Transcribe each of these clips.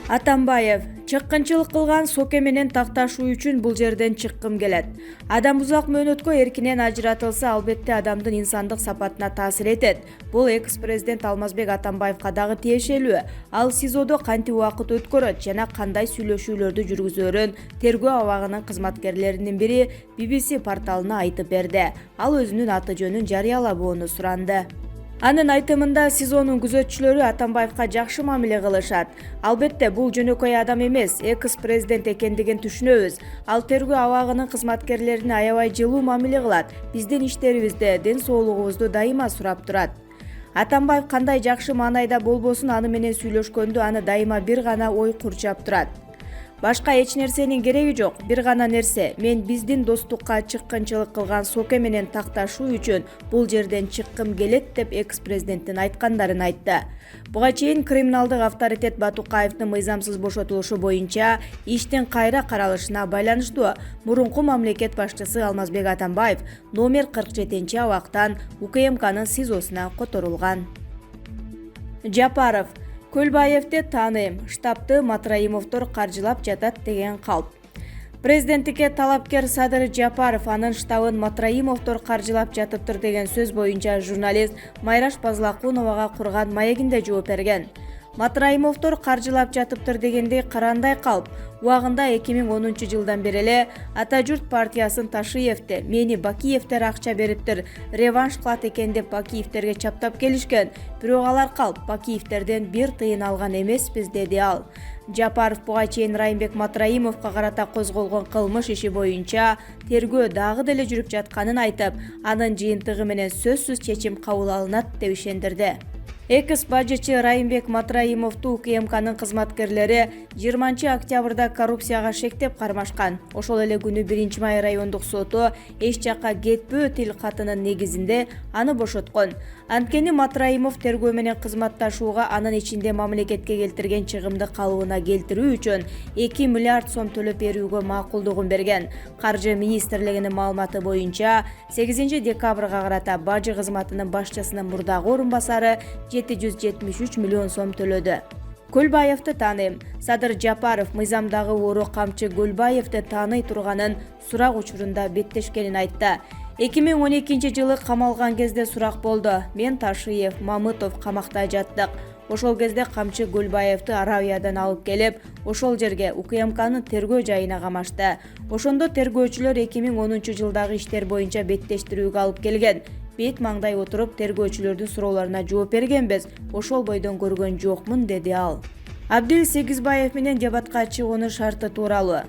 Атамбаев: чыккынчылык кылган соке менен такташуу үчүн бул жерден чыккым келет. Адам узак мөөнөткө эркинен ажыратылса, албетте адамдын инсандык сапатына таасир этет. Бул экс-президент Алмазбек Атамбаевга дагы тиешелүү. Ал СИЗОдо кантип убакыт өткөрөт жана кандай сүйлөшүүлөрдү жүргүзөрүн тергөө абагынын кызматкерлеринин бири BBC порталына айтып берди. Ал өзүнүн аты жөнүн жарыялабоону суранды. Анын айтымында СИЗОнун күзөтчүлөрү Атамбаевга жакшы мамиле кылышат. Албетте, бул жөнөкөй адам эмес, экс-президент экендигин түшүнөбүз. Ал тергөө абагынын кызматкерлерине аябай жылуу мамиле кылат. Биздин иштерибизде, ден соолугубузду дайыма сурап турат. Атамбаев кандай жакшы маанайда болбосун аны менен сүйлөшкөндө аны дайыма бир гана ой курчап турат. Башка эч нерсенин кереги жок. Бир гана нерсе: мен биздин достукка чыккынчылык кылган соке менен такташуу үчүн бул жерден чыккым келет деп экс-президенттин айткандарын айтты. Буга чейин криминалдык авторитет Батукаевдин мыйзамсыз бошотулушу боюнча иштин кайра каралышына байланыштуу мурунку мамлекет башчысы Алмазбек Атамбаев номер 47 абактан УКМКнын СИЗОсуна которулган. Жапаров: Көлбаевди тааныйм, штабты Матраимовдор каржылап жатат деген калп. Президенттикке талапкер Садыр Жапаров анын штабын Матраимовдор каржылап жатыптыр деген сөз боюнча журналист Майраш Базлакуновага курган маегинде жооп берген. Матраимовдор каржылап жатыптыр дегенде карандай калп. Убагында 2010 жылдан бери эле Ата журт партиясын Ташиевди, мени Бакиевдер акча бериптир, реванш кылат экен деп Бакиевдерге чаптап келишкен. Бирок алар калп, Бакиевдерден бир тыйын алган эмеспиз, деди ал. Жапаров буга чейин Райымбек Матраимовго карата козголгон кылмыш иши боюнча тергөө дагы деле жүрүп жатканын айтып, анын жыйынтыгы менен сөзсүз чечим кабыл алынат деп ишендирди. Экс-бажычы Райымбек Матраимовду УКМКнын кызматкерлери 20 октябрда коррупцияга шектеп кармашкан. Ошол эле күнү 1-май райондук соту эч жакка кетпөө тил катынын негизинде аны бошоткон. Анткени Матраимов тергөө менен кызматташууга, анын ичинде мамлекетке келтирген чыгымды калыбына келтирүү үчүн 2 миллиард сом төлөп берүүгө макулдугун берген. Каржы министрлигинин маалыматы боюнча 8 декабрга карата бажы кызматынын башчысынын мурдагы орун басары 773 миллион сом төлөдү. Көлбаевди тааныйм. Садыр Жапаров мыйзамдагы ору камчы Көлбаевди тааный турганын сурак учурунда беттешкенин айтты. 2012 жылы камалган кезде сурак болду. Мен, Ташиев, Мамытов камакта жаттык. Ошол кезде камчы Көлбаевди Аравиядан алып келип, ошол жерге УКМКнын тергөө жайына камашты. Ошондо тергөөчүлөр 2010 жылдагы иштер боюнча беттештирүүгө алып келген. Бет маңдай отуруп тергөөчүлөрдүн суроолоруна жооп бергенбиз. Ошол бойдон көргөн жокмун, деди ал. Абдил Сегизбаев менен дебатка чыгуунун шарты тууралуу.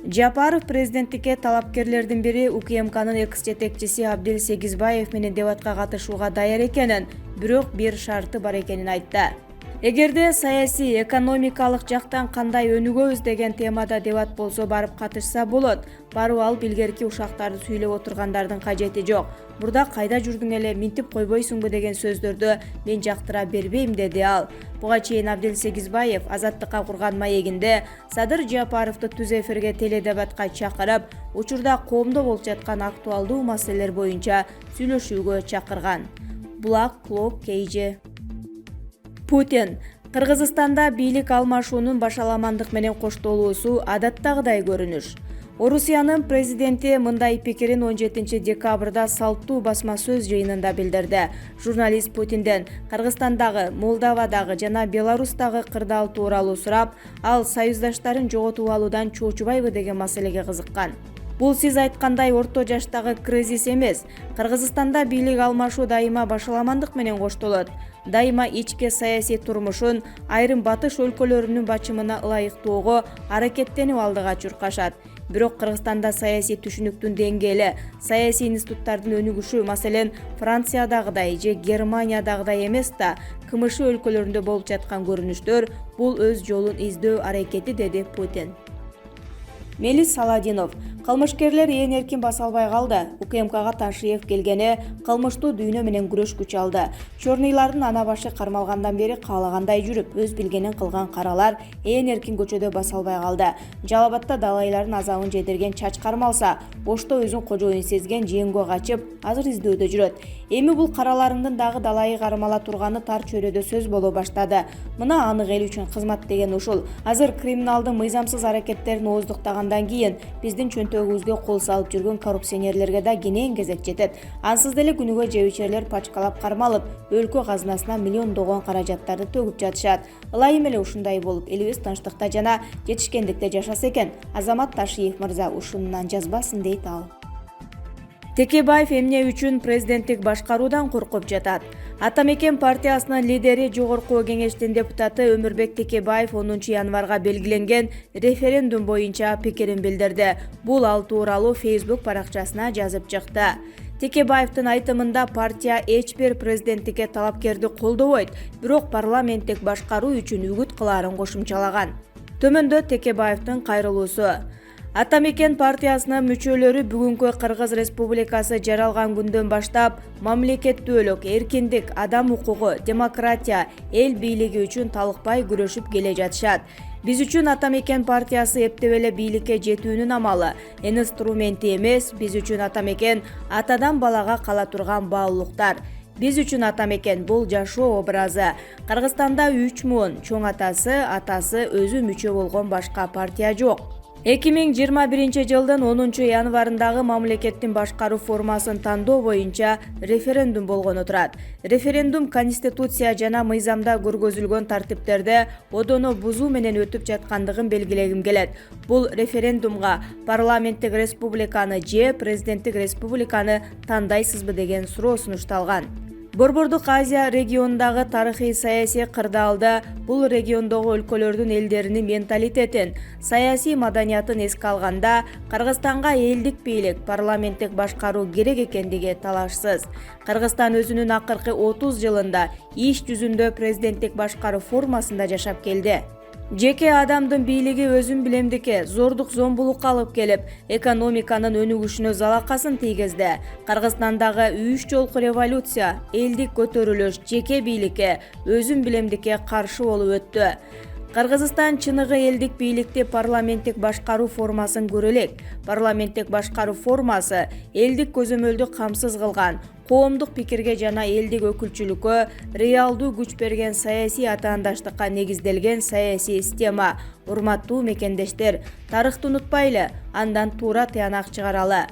Жапаров президенттикке талапкерлердин бири УКМКнын экс-жетекчиси Абдил Сегизбаев менен дебатка катышууга даяр экенин, бирок бир шарты бар экенин айтты. Эгерде саясий, экономикалык жактан кандай өнүгөбүз деген темада дебат болсо барып катышса болот. Барып ал билгерки ушактарды сүйлөп отургандардын кажети жок. Мурда кайда жүрдүң эле, минтип койбойсуңбу деген сөздөрдү мен жактыра бербейм, деди ал. Буга чейин Абдил Сегизбаев Азаттыкка курган маегинде Садыр Жапаровду түз эфирге теледебатка чакырып, учурда коомдо болуп жаткан актуалдуу маселелер боюнча сүйлөшүүгө чакырган. Булак Клоп Кейжи. Путин: Кыргызстанда бийлик алмашуунун башаламандык менен коштолуусу адаттагыдай көрүнүш. Орусиянын президенти мындай пикирин 17 декабрда салттуу басма сөз жыйынында билдирди. Журналист Путинден Кыргызстандагы, Молдовадагы жана Беларустагы кырдаал тууралуу сурап, ал союздаштарын жоготуп алуудан чоочубайбы деген маселеге кызыккан. Бул сиз айткандай орто жаштагы кризис эмес. Кыргызстанда бийлик алмашуу дайыма башаламандык менен коштолот. Дайыма ички саясий турмушун айрым батыш өлкөлөрүнүн бачымына ылайыктоого аракеттенип алдыга чуркашат. Бирок Кыргызстанда саясий түшүнүктүн деңгээли, саясий институттардын өнүгүшү, маселен, Франциядагыдай же Германиядагыдай эмес да, КМШ өлкөлөрүндө болуп жаткан көрүнүштөр бул өз жолун издөө аракети, деди Путин. Мелис Саладинов: Кылмышкерлер ээн эркин баса албай калды. УКМКга Ташиев келгени кылмыштуу дүйнө менен күрөш күч алды. Чорныйлардын ана башы кармалгандан бери каалагандай жүрүп, өз билгенин кылган каралар ээн эркин көчөдө баса албай калды. Жалал-Абадта далайлардын азабын жедирген чач кармалса, Ошто өзүн кожоюн сезген жеңгө качып, азыр издөөдө жүрөт. Эми бул караларыңдын дагы далайы кармала турганы тар чөйрөдө сөз боло баштады. Мына анык эл үчүн кызмат деген ушул. Азыр криминалдын мыйзамсыз аракеттерин ооздуктагандан кийин биздин чөнтөгүбүзгө кол салып жүргөн коррупционерлерге да кенен кезек жетет. Ансыз деле күнүгө жебичерлер пачкалап кармалып, өлкө казынасына миллиондогон каражаттарды төгүп жатышат. Ылайым эле ушундай болуп, элибиз тынчтыкта жана жетишкендикте жашаса экен. Азамат Ташиев мырза ушунунан жазбасын дейт ал. Текебаев эмне үчүн президенттик башкаруудан коркуп жатат? Атамекен партиясынын лидери, Жогорку кеңештин депутаты Өмүрбек Текебаев 10 январга белгиленген референдум боюнча пикирин билдирди. Бул ал тууралуу Facebook баракчасына жазып чыкты. Текебаевдин айтымында партия эч бир президенттикке талапкерди колдобойт, бирок парламенттик башкаруу үчүн үгүт кылаарын кошумчалаган. Төмөндө Текебаевдин кайрылуусу. Атамекен партиясынын мүчөлөрү бүгүнкү Кыргыз Республикасы жаралган күндөн баштап мамлекеттүүлүк, эркиндик, адам укугу, демократия, эл бийлиги үчүн талыкпай күрөшүп келе жатышат. Биз үчүн Атамекен партиясы эптеп эле бийликке жетүүнүн амалы, инструменти эмес, биз үчүн Атамекен атадан балага кала турган баалуулуктар. Биз үчүн Атамекен бул жашоо образы. Кыргызстанда 3000 чоң атасы өзү мүчө болгон башка партия жок. 2021 жылдын 10 январындагы мамлекеттин башкаруу формасын тандоо боюнча референдум болгону турат. Референдум Конституция жана мыйзамда көргөзүлгөн тартиптерде одоно бузуу менен өтүп жаткандыгын белгилегим келет. Бул референдумга парламенттик республиканы же президенттик республиканы тандайсызбы деген суроо сунушталган. Борбордук Азия регионундагы тарыхый саясий кырдаалда бул региондогу өлкөлөрдүн элдеринин менталитетин, саясий маданиятын эске алганда Кыргызстанга элдик бийлик, парламенттик башкаруу керек экендиги талашсыз. Кыргызстан өзүнүн акыркы 30 жылында иш жүзүндө президенттик башкаруу формасында жашап келди. Жеке адамдын бийлиги өзүн билемдикке, зордук зомбулукка алып келип, экономиканын өнүгүшүнө залакасын тийгизди. Кыргызстандагы 3 жолку революция, элдик көтөрүлүш жеке бийликке, өзүн билемдикке каршы болуп өттү. Кыргызстан чыныгы элдик бийликти парламенттик башкаруу формасын көрөлек. Парламенттик башкаруу формасы элдик көзөмөлдү камсыз кылган, коомдук пикирге жана элдик өкүлчүлүккө реалдуу күч берген саясий атаандаштыкка негизделген саясий система. Урматтуу мекендештер, тарыхты унутпайлы, андан туура тыянак чыгаралы.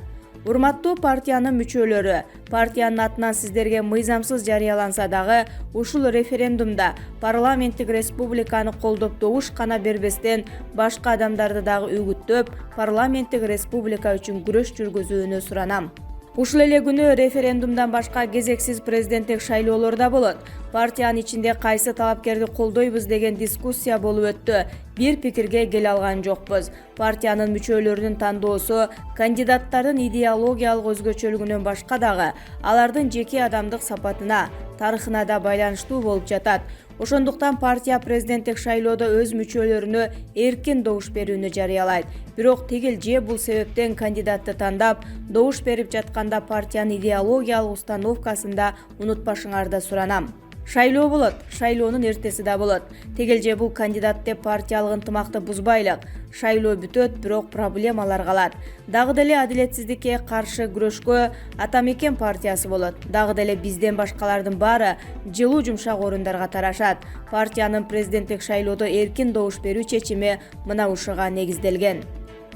Урматтуу партиянын мүчөлөрү, партиянын атынан сиздерге мыйзамсыз жарыяланса дагы, ушул референдумда парламенттик республиканы колдоп добуш гана бербестен, башка адамдарды дагы үгүттөп, парламенттик республика үчүн күрөш жүргүзүүнү суранам. Ушул эле күнү референдумдан башка кезексиз президенттик шайлоолор да болот. Партиянын ичинде кайсы талапкерди колдойбуз деген дискуссия болуп өттү. Бир пикирге келе алган жокпуз. Партиянын мүчөлөрүнүн тандоосу кандидаттардын идеологиялык өзгөчөлүгүнөн башка дагы алардын жеке адамдык сапатына, тарыхына да байланыштуу болуп жатат. Ошондуктан партия президенттик шайлоодо өз мүчөлөрүнө эркин добуш берүүнү жарыялайт. Бирок тигил же бул себептен кандидатты тандап, добуш берип жатканда партиянын идеологиялык установкасында унутпашыңарды суранам. Шайлоо болот, шайлоонун эртеси да болот. Тигил же бул кандидат деп партиялык ынтымакты бузбайлык. Шайлоо бүтөт, бирок проблемалар калат. Дагы деле адилетсиздикке каршы күрөшкө Атамекен партиясы болот. Дагы деле бизден башкалардын баары жылуу жумшак орундарга тарашат. Партиянын президенттик шайлоодо эркин добуш берүү чечими мына ушуга негизделген.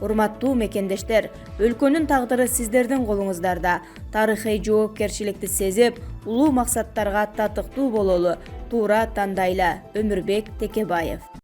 Урматтуу мекендештер, өлкөнүн тагдыры сиздердин колуңуздарда. Тарыхый жоопкерчиликти сезип, улуу максаттарга татыктуу бололу, туура тандайлы. Өмүрбек Текебаев.